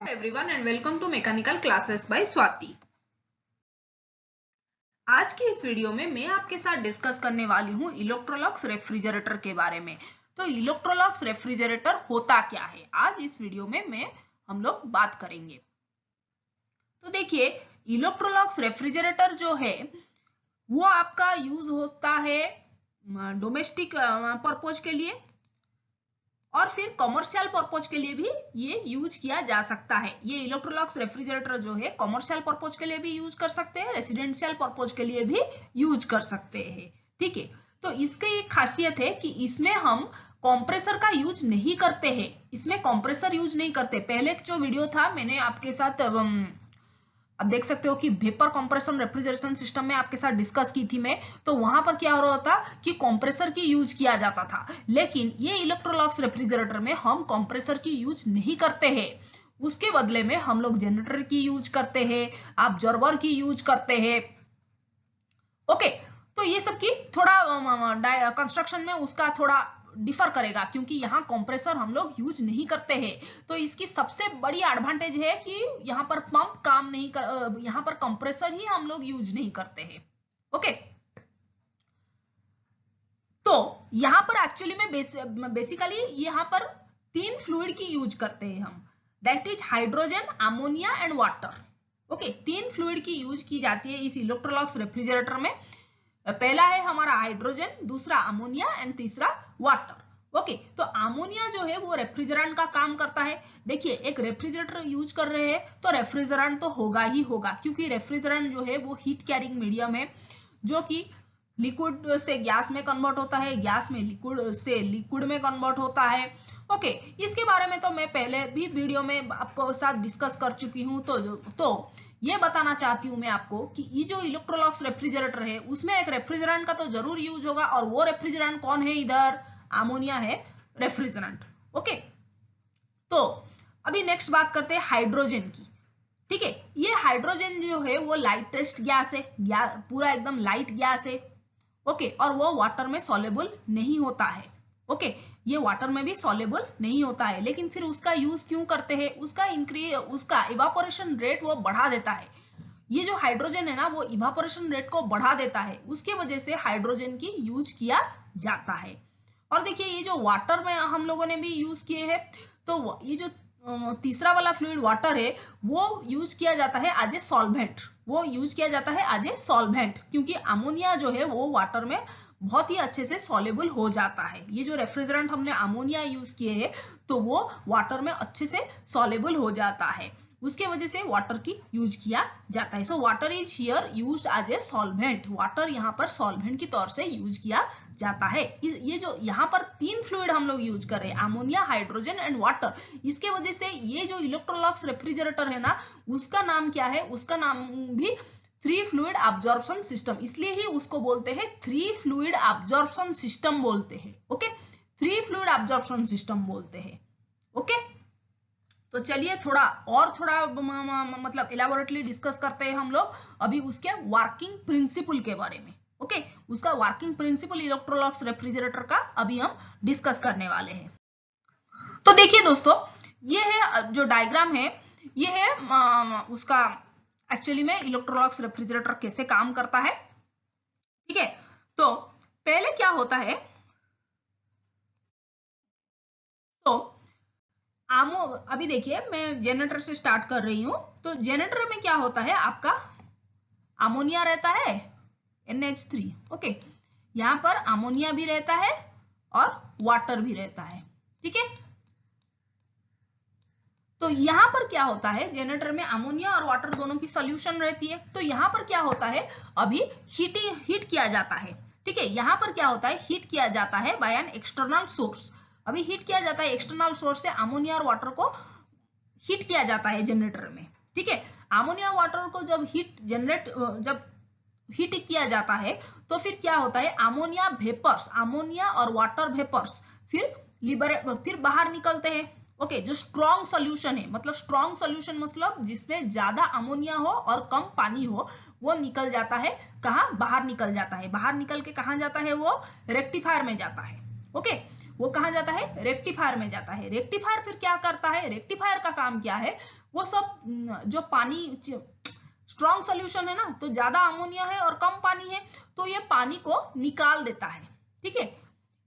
Hello everyone and welcome to Mechanical Classes by Swati. आज की इस वीडियो में मैं आपके साथ डिस्कस करने वाली हूँ इलेक्ट्रोलक्स रेफ्रिजरेटर के बारे में। तो इलेक्ट्रोलक्स रेफ्रिजरेटर होता क्या है, आज इस वीडियो में हम लोग बात करेंगे। तो देखिए, इलेक्ट्रोलक्स रेफ्रिजरेटर जो है वो आपका यूज होता है डोमेस्टिक पर्पज के लिए और फिर कमर्शियल पर्पज के लिए भी ये यूज किया जा सकता है। ये इलेक्ट्रोलक्स रेफ्रिजरेटर जो है कमर्शियल पर्पज के लिए भी यूज कर सकते हैं, रेसिडेंशियल पर्पज के लिए भी यूज कर सकते हैं। ठीक है, तो इसकी एक खासियत है कि इसमें हम कंप्रेसर का यूज नहीं करते हैं, इसमें कंप्रेसर यूज नहीं करते। पहले जो वीडियो था मैंने आपके साथ अब देख सकते हो कि वेपर कंप्रेशन रेफ्रिजरेशन सिस्टम में आपके साथ डिस्कस की थी मैं, तो वहां पर क्या हो रहा था कि कंप्रेसर की यूज किया जाता था। लेकिन ये इलेक्ट्रोलक्स रेफ्रिजरेटर में हम कंप्रेसर की यूज नहीं करते हैं, उसके बदले में हम लोग जनरेटर की यूज करते हैं, ऑब्जर्वर की यूज करते हैं। ओके, तो ये सब की थोड़ा कंस्ट्रक्शन में उसका थोड़ा डिफर करेगा, क्योंकि यहाँ कंप्रेसर हम लोग यूज नहीं करते हैं। तो इसकी सबसे बड़ी एडवांटेज है कि यहाँ पर पंप काम नहीं कर, यहाँ पर कंप्रेसर ही हम लोग यूज नहीं करते हैं। ओके, तो यहाँ पर एक्चुअली में बेसिकली यहाँ पर तीन फ्लूइड की यूज करते हैं हम, that is hydrogen, ammonia and water. Okay, तीन फ्लूइड की यूज की जाती है इस इलेक्ट्रोलक्स रेफ्रिजरेटर में। पहला है हमारा हाइड्रोजन, दूसरा अमोनिया एंड तीसरा वाटर। ओके, तो अमोनिया जो है वो रेफ्रिजरेंट का काम करता है। देखिए, एक रेफ्रिजरेटर यूज कर रहे हैं तो रेफ्रिजरेंट तो होगा ही होगा, क्योंकि रेफ्रिजरेंट जो है वो हीट कैरिंग मीडियम है जो कि लिक्विड से गैस में कन्वर्ट होता है, गैस में लिक्विड से लिक्विड में कन्वर्ट होता है। ओके, इसके बारे में तो मैं पहले भी वीडियो में आपको साथ डिस्कस कर चुकी हूँ। तो ये बताना चाहती हूँ मैं आपको कि ये जो इलेक्ट्रोलक्स रेफ्रिजरेटर है उसमें एक रेफ्रिजरेंट का तो जरूर यूज होगा, और वो रेफ्रिजरेंट कौन है, इधर अमोनिया है रेफ्रिजरेंट। ओके, तो अभी नेक्स्ट बात करते हैं हाइड्रोजन की। ठीक है, ये हाइड्रोजन जो है वो लाइटेस्ट गैस है, पूरा एकदम लाइट गैस है। ओके, और वो वाटर में सॉल्युबल नहीं होता है। ओके, ये वाटर में भी सॉल्युबल नहीं होता है, लेकिन फिर उसका यूज क्यों करते हैं, उसका इवापोरेशन रेट वो बढ़ा देता है। ये जो हाइड्रोजन है ना वो इवापोरेशन रेट को बढ़ा देता है, उसके वजह से हाइड्रोजन की यूज किया जाता है। और देखिए, ये जो वाटर में हम लोगों ने भी यूज किए हैं, तो ये जो तीसरा वाला फ्लूइड वाटर है वो यूज किया जाता है एज ए सॉल्वेंट, वो यूज किया जाता है एज ए सॉल्वेंट, क्योंकि अमोनिया जो है वो वाटर में बहुत ही अच्छे से सॉल्युबल हो जाता है। ये जो रेफ्रिजरेंट हमने अमोनिया यूज किए हैं तो वो वाटर में अच्छे से सॉल्युबल हो जाता है, उसके वजह से वाटर की यूज किया जाता है। So water is here used as a solvent, water यहाँ पर सॉल्वेंट की तौर से यूज किया जाता है। ये जो यहाँ पर तीन फ्लूइड हम लोग यूज कर रहे हैं, अमोनिया, हाइड्रोजन एंड वाटर, इसके वजह से ये जो इलेक्ट्रोलक्स रेफ्रिजरेटर है ना उसका नाम क्या है, उसका नाम भी थ्री फ्लूइड एब्जॉर्प्शन सिस्टम, इसलिए ही उसको बोलते हैं थ्री फ्लूइड एब्जॉर्प्शन सिस्टम बोलते हैं। Okay, three fluid absorption system बोलते हैं। ओके, तो चलिए थोड़ा मतलब इलेबोरेटली डिस्कस करते हैं हम लोग अभी उसके वर्किंग प्रिंसिपल के बारे में। ओके, उसका वर्किंग प्रिंसिपल इलेक्ट्रोलक्स रेफ्रिजरेटर का अभी हम डिस्कस करने वाले हैं। तो देखिए दोस्तों, ये है जो डायग्राम है, ये है उसका एक्चुअली में इलेक्ट्रोलक्स रेफ्रिजरेटर कैसे काम करता है। ठीक है, तो पहले क्या होता है, तो अभी देखिए मैं जनरेटर से स्टार्ट कर रही हूं। तो जनरेटर में क्या होता है, आपका अमोनिया रहता है NH3। ओके, यहां पर अमोनिया भी रहता है और वाटर भी रहता है। ठीक है, तो यहां पर क्या होता है, जनरेटर में अमोनिया और वाटर दोनों की सॉल्यूशन रहती है। तो यहां पर क्या होता है, अभी हीट किया जाता है। ठीक है, यहां पर क्या होता है, हीट किया जाता है बाय एन एक्सटर्नल सोर्स। अभी हीट किया जाता है एक्सटर्नल सोर्स से, अमोनिया और वाटर को हीट किया जाता है जनरेटर में। ठीक है, अमोनिया वाटर को जब हीट किया जाता है तो फिर क्या होता है, अमोनिया वेपर्स, अमोनिया और वाटर वेपर्स फिर बाहर निकलते हैं। ओके, जो स्ट्रॉन्ग सोल्यूशन है, मतलब स्ट्रॉन्ग सोल्यूशन मतलब जिसमें ज्यादा अमोनिया हो और कम पानी हो, वो निकल जाता है कहाँ, बाहर निकल जाता है। बाहर निकल के कहाँ जाता है, वो रेक्टिफायर में जाता है। ओके, वो कहाँ जाता है, रेक्टिफायर में जाता है। रेक्टिफायर फिर क्या करता है, रेक्टिफायर का काम क्या है, वो सब जो पानी स्ट्रॉन्ग सॉल्यूशन है ना, तो ज्यादा अमोनिया है और कम पानी है, तो ये पानी को निकाल देता है। ठीक है,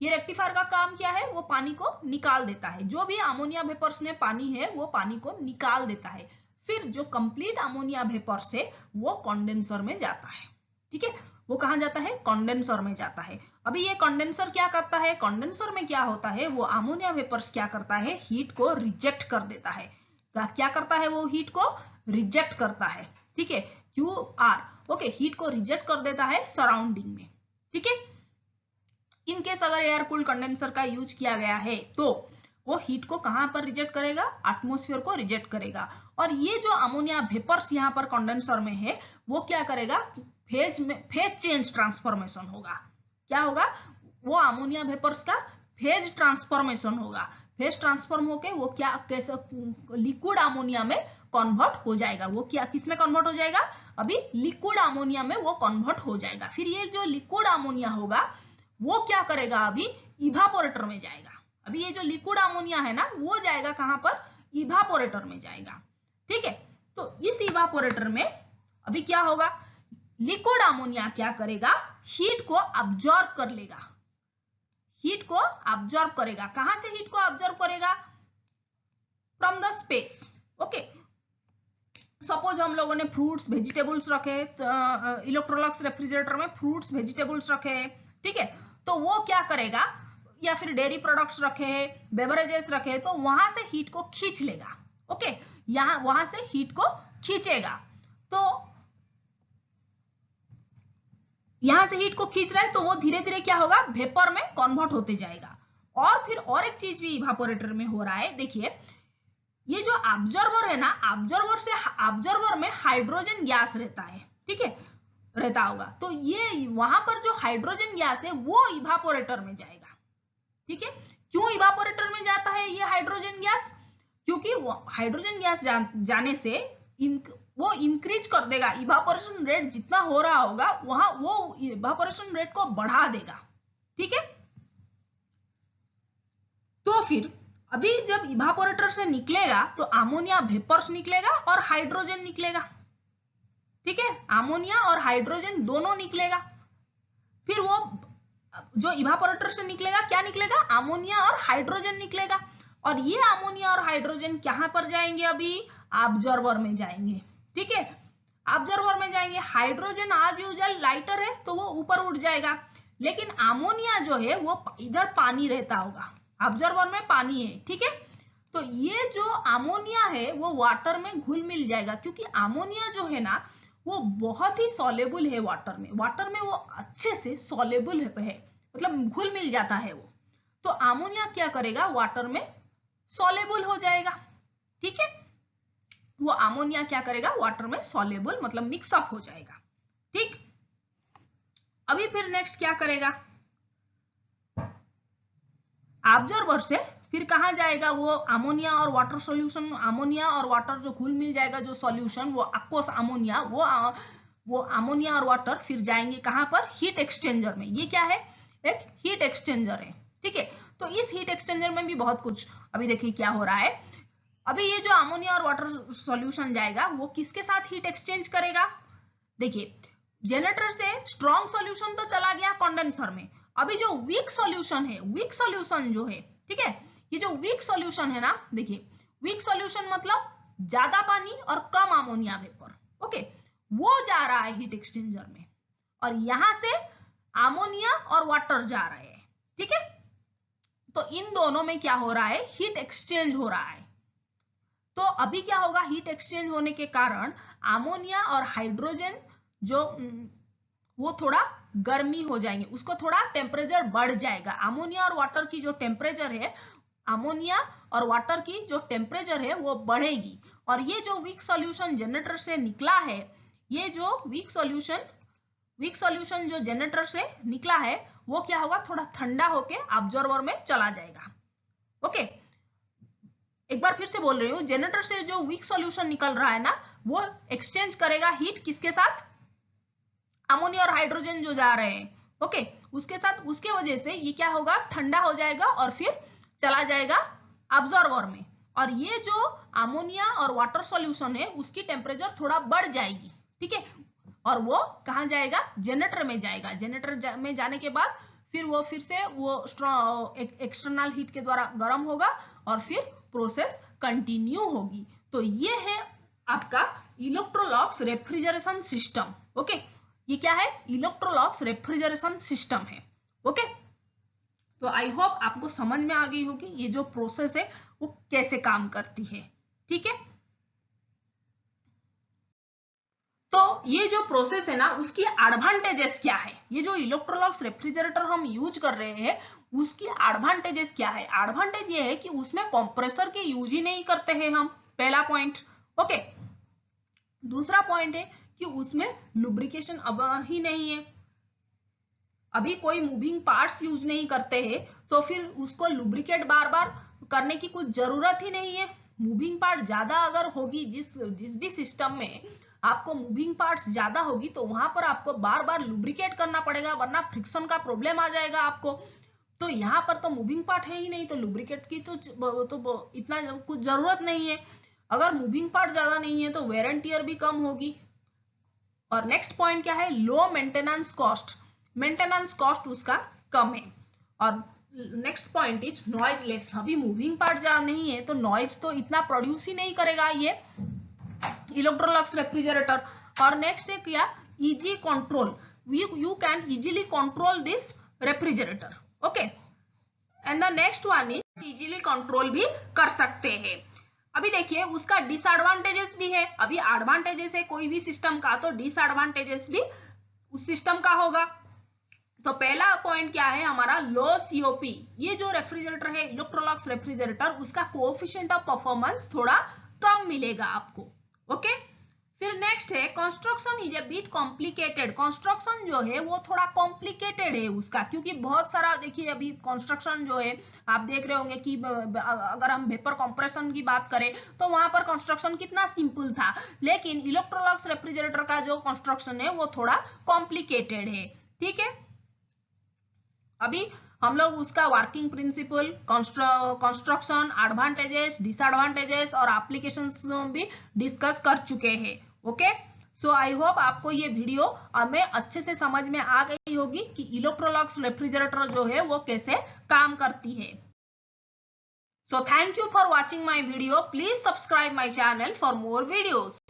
ये रेक्टिफायर का काम क्या है, वो पानी को निकाल देता है। जो भी अमोनिया वेपर्स में पानी है वो पानी को निकाल देता है। फिर जो कंप्लीट अमोनिया वेपर्स है वो कंडेंसर में जाता है। ठीक है, वो कहाँ जाता है, कंडेंसर में जाता है। अभी ये कंडेंसर क्या करता है, कंडेंसर में क्या होता है, वो अमोनिया वेपर्स क्या करता है, हीट को रिजेक्ट कर देता है। क्या करता है, वो हीट को रिजेक्ट करता है। ठीक है, QR, ओके, हीट को रिजेक्ट कर देता है सराउंडिंग में। ठीक है, इनकेस अगर एयर कूल्ड कंडेंसर का यूज किया गया है तो वो हीट को कहां पर रिजेक्ट करेगा, एटमॉस्फेयर को रिजेक्ट करेगा। और ये जो अमोनिया वेपर्स यहाँ पर कंडेंसर में है वो क्या करेगा, फेज चेंज ट्रांसफॉर्मेशन होगा। क्या होगा, वो अमोनिया वेपर्स का फेज ट्रांसफॉर्मेशन होगा। फेज ट्रांसफॉर्म होके वो क्या, कैसे लिक्विड अमोनिया में कन्वर्ट हो जाएगा। वो क्या, किस में कन्वर्ट हो जाएगा, अभी लिक्विड अमोनिया में वो कन्वर्ट हो जाएगा। फिर ये जो लिक्विड अमोनिया होगा वो क्या करेगा, अभी इवापोरेटर में जाएगा। अभी ये जो लिक्विड अमोनिया है ना वो जाएगा कहां पर, इवापोरेटर में जाएगा। ठीक है, तो इस इवापोरेटर में अभी क्या होगा, लिक्विड अमोनिया क्या करेगा, हीट को अब्जॉर्ब कर लेगा। हीट को अब्जॉर्ब करेगा, कहां से हीट को अब्जॉर्ब करेगा, from the space. Okay, suppose हम लोगों ने फ्रूट्स वेजिटेबल्स रखे, इलेक्ट्रोलक्स रेफ्रिजरेटर में फ्रूट्स वेजिटेबल्स रखे, ठीक है, तो वो क्या करेगा, या फिर डेयरी प्रोडक्ट्स रखे, बेवरेजेस रखे, तो वहां से हीट को खींच लेगा। ओके, यहां वहां से हीट को खींचेगा, तो यहां से हीट को खींच रहा है तो वो धीरे धीरे क्या होगा, वेपर में कन्वर्ट होते जाएगा। और फिर और एक चीज भी इवापोरेटर में हो रहा है, देखिए ये जो ऑब्जर्वर है ना, ऑब्जर्वर में हाइड्रोजन गैस रहता है। ठीक है, रहता होगा, तो ये वहां पर जो हाइड्रोजन गैस है वो इवापोरेटर में जाएगा। ठीक है, क्यों इवापोरेटर में जाता है ये हाइड्रोजन गैस, क्योंकि हाइड्रोजन गैस जाने से वो इंक्रीज कर देगा, इवापोरेशन रेट जितना हो रहा होगा वहां वो इवापोरेशन रेट को बढ़ा देगा। ठीक है, तो फिर अभी जब इवापोरेटर से निकलेगा तो अमोनिया वेपर्स निकलेगा और हाइड्रोजन निकलेगा। ठीक है, अमोनिया और हाइड्रोजन दोनों निकलेगा। फिर वो जो इवापोरेटर से निकलेगा क्या निकलेगा, अमोनिया और हाइड्रोजन निकलेगा। और ये अमोनिया और हाइड्रोजन कहां पर जाएंगे, अभी ऑब्जर्वर में जाएंगे। ठीक है, ऑब्जर्वर में जाएंगे। हाइड्रोजन आज यूजुअल लाइटर है तो वो ऊपर उठ जाएगा, लेकिन अमोनिया जो है वो इधर पानी रहता होगा, ऑब्जर्वर में पानी है। ठीक है, तो ये जो अमोनिया है वो वाटर में घुल मिल जाएगा, क्योंकि अमोनिया जो है ना वो बहुत ही सॉलेबल है वाटर में। वाटर में वो अच्छे से सॉलेबल है, मतलब घुल मिल जाता है वो। तो अमोनिया क्या करेगा, वाटर में सॉलेबल हो जाएगा। ठीक है, वो अमोनिया क्या करेगा, वाटर में सॉलेबल मतलब मिक्सअप हो जाएगा। ठीक, अभी फिर नेक्स्ट क्या करेगा, ऑब्जर्वर से फिर कहां जाएगा, वो अमोनिया और वाटर सॉल्यूशन, अमोनिया और वाटर जो घुल मिल जाएगा जो सॉल्यूशन, वो एक्वस अमोनिया, वो अमोनिया और वाटर फिर जाएंगे कहां पर, हीट एक्सचेंजर में। ये क्या है, एक हीट एक्सचेंजर है। ठीक है, तो इस हीट एक्सचेंजर में भी बहुत कुछ, अभी देखिए क्या हो रहा है। अभी ये जो अमोनिया और वाटर सॉल्यूशन जाएगा वो किसके साथ हीट एक्सचेंज करेगा, देखिए जनरेटर से स्ट्रॉन्ग सॉल्यूशन तो चला गया कंडेंसर में। अभी जो वीक सॉल्यूशन है, वीक सॉल्यूशन जो है, ठीक है, ये जो वीक सॉल्यूशन है ना, देखिए वीक सॉल्यूशन मतलब ज्यादा पानी और कम अमोनिया वेपर। ओके, वो जा रहा है हीट एक्सचेंजर में, और यहां से अमोनिया और वाटर जा रहे हैं। ठीक है, तो इन दोनों में क्या हो रहा है, हीट एक्सचेंज हो रहा है। तो अभी क्या होगा, हीट एक्सचेंज होने के कारण अमोनिया और हाइड्रोजन जो वो थोड़ा गर्मी हो जाएंगे, उसको थोड़ा टेम्परेचर बढ़ जाएगा। अमोनिया और वाटर की जो टेम्परेचर है, अमोनिया और वाटर की जो टेम्परेचर है वो बढ़ेगी। और ये जो वीक सॉल्यूशन जनरेटर से निकला है, ये जो वीक सॉल्यूशन जो जनरेटर से निकला है वो क्या होगा, थोड़ा ठंडा होके ऑब्जर्वर में चला जाएगा। ओके, एक बार फिर से बोल रही हूँ, जनरेटर से जो वीक सॉल्यूशन निकल रहा है ना वो एक्सचेंज करेगा हीट किसके साथ, अमोनिया और हाइड्रोजन जो जा रहे हैं। ओके, उसके साथ, उसके वजह से ये क्या होगा, ठंडा हो जाएगा और फिर चला जाएगा ऑब्जर्वर में। और ये जो अमोनिया और वाटर सॉल्यूशन है उसकी टेम्परेचर थोड़ा बढ़ जाएगी, ठीक है, और वो कहाँ जाएगा, जनरेटर में जाएगा। जनरेटर में जाने के बाद फिर वो फिर से वो एक्सटर्नल हीट के द्वारा गर्म होगा और फिर प्रोसेस कंटिन्यू होगी। तो ये है आपका इलेक्ट्रोलॉक्स रेफ्रिजरेशन सिस्टम। ओके, ये क्या है, इलेक्ट्रोलॉक्स रेफ्रिजरेशन सिस्टम है। ओके, तो आई होप आपको समझ में आ गई होगी ये जो प्रोसेस है वो कैसे काम करती है, ठीक है। तो ये जो प्रोसेस है ना उसकी एडवांटेजेस क्या है, ये जो इलेक्ट्रोलॉक्स रेफ्रिजरेटर हम यूज कर रहे हैं उसकी एडवांटेजेस क्या है। एडवांटेज ये है कि उसमें कंप्रेसर के यूज ही नहीं करते हैं हम, पहला पॉइंट। ओके, दूसरा पॉइंट है कि उसमें लुब्रिकेशन अब ही नहीं है, अभी कोई मूविंग पार्ट्स यूज नहीं करते हैं, तो फिर उसको लुब्रिकेट बार बार करने की कुछ जरूरत ही नहीं है। मूविंग पार्ट ज्यादा अगर होगी, जिस भी सिस्टम में आपको मूविंग पार्ट्स ज्यादा होगी तो वहां पर आपको बार बार लुब्रिकेट करना पड़ेगा, वरना फ्रिक्शन का प्रॉब्लम आ जाएगा आपको। तो यहाँ पर तो मूविंग पार्ट है ही नहीं, तो लुब्रिकेट की तो इतना कुछ जरूरत नहीं है। अगर मूविंग पार्ट ज्यादा नहीं है तो वेयर एंड टियर भी कम होगी। और नेक्स्ट पॉइंट क्या है, low maintenance cost, maintenance cost उसका कम है। और नेक्स्ट पॉइंट इज नॉइजलेस, अभी मूविंग पार्ट ज्यादा नहीं है तो नॉइज तो इतना प्रोड्यूस ही नहीं करेगा ये इलेक्ट्रोलक्स रेफ्रिजरेटर। और नेक्स्ट है क्या, easy control, you can easily control this refrigerator. Okay, and the next one is easily control भी कर सकते हैं। अभी देखिए उसका डिसएडवांटेजेस भी है, अभी एडवांटेजेस है कोई भी सिस्टम का तो डिसएडवांटेजेस भी उस सिस्टम का होगा। तो पहला पॉइंट क्या है हमारा, लो सीओपी, ये जो रेफ्रिजरेटर है इलेक्ट्रोलक्स रेफ्रिजरेटर उसका कोएफिशिएंट ऑफ परफॉर्मेंस थोड़ा कम मिलेगा आपको। ओके, फिर नेक्स्ट है construction is a bit complicated, construction जो है वो थोड़ा कॉम्प्लिकेटेड है उसका, क्योंकि बहुत सारा देखिए अभी कंस्ट्रक्शन जो है आप देख रहे होंगे कि अगर हम वेपर कंप्रेशन की बात करें तो वहां पर कंस्ट्रक्शन कितना सिंपल था, लेकिन इलेक्ट्रोलक्स रेफ्रिजरेटर का जो कंस्ट्रक्शन है वो थोड़ा कॉम्प्लिकेटेड है, ठीक है। अभी हम लोग उसका working principle, construction, advantages, disadvantages और एप्लीकेशंस भी डिस्कस कर चुके हैं। ओके, सो आई होप आपको ये वीडियो हमें अच्छे से समझ में आ गई होगी कि इलेक्ट्रोलक्स रेफ्रिजरेटर जो है वो कैसे काम करती है। So thank you for watching my video, please subscribe my channel for more videos.